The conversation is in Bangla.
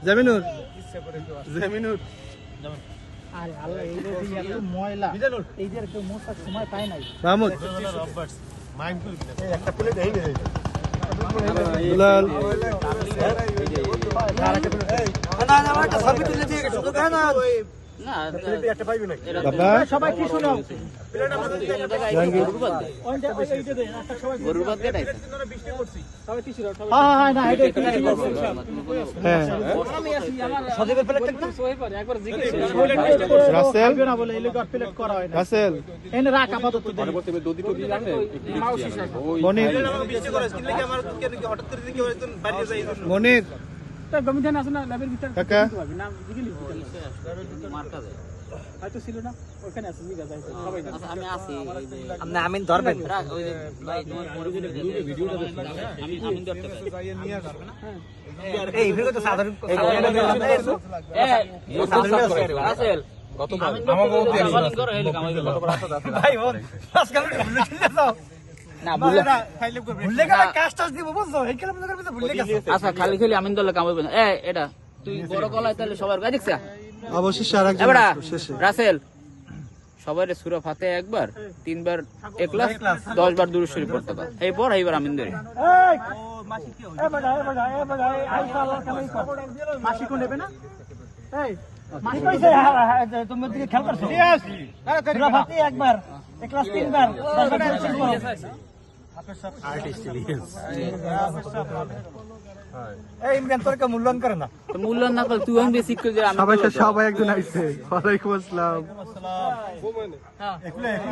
জামিনুর জামিনুর আরে আল্লাহ এই যে এত ময়লা এই যে একটু মোছার সময় পায় নাই মাহমুদ একটা প্লেট এই নেই দুলাল না না আমার একটা ছবি তুলে দিয়ে গেছো তো কেন না একটা পাইবি নাকি বাবা সবাই কি শুনো জাহাঙ্গীর গরুর বাদ দিয়ে হ্যাঁ না এটা একটু হ্যাঁ সজীবের প্লেট একটু রাসেল না বলে এই লোক আর প্লেট করা হয় না রাসেল এনে রাখ আপাতত দে মনির মনির গমিধান আছে না ল্যাবের ভিতর কাকা নাম দিলি মার্কা দেয়। হয়তো ছিল না ওখানে আছে মিগা যাইছে সবাই জানে আচ্ছা, আমি আছি আপনি আমিন ধরবেন রাখ, ওই যে ভাই তোমার ভিডিওটা আমি ধরতে পারি। এই ভিডিও তো সাধারণ রাসেল ভাই বোন আজকাল ভুলে চলে যাও না বুঝলে ভুলে গেলে কাজ টাজ দিব বুঝছো এই কেন মনে করবে ভুলে গেছে আচ্ছা খালি খালি আমিন দলে কামাইবে না এটা তুই বড় কলাই তাহলে সবার গায়ে দেখছ অবশেষে আরেকজন এবারে শেষে রাসেল সবার সূরা ফাতে একবার 3 বার ইখলাস 10 বার দুরূদ শরীফ পড়তে পার এইবার আমিন ধরে এই বাজা আই সালার কামাই কর মাসি কোন নেবে না এই মাসি কইছে তুমি দিকে খেল করছো পুরো ফাতে একবার ক্লাস 3 বার 10 বার শুরু করো এই ইমরান তোর কে মূল্যায়ন করে না তো মূল্যায়ন না করলে তুই আমি বেসিক করে আমি সবাই একজন আইছে ওয়ালাইকুম আসসালাম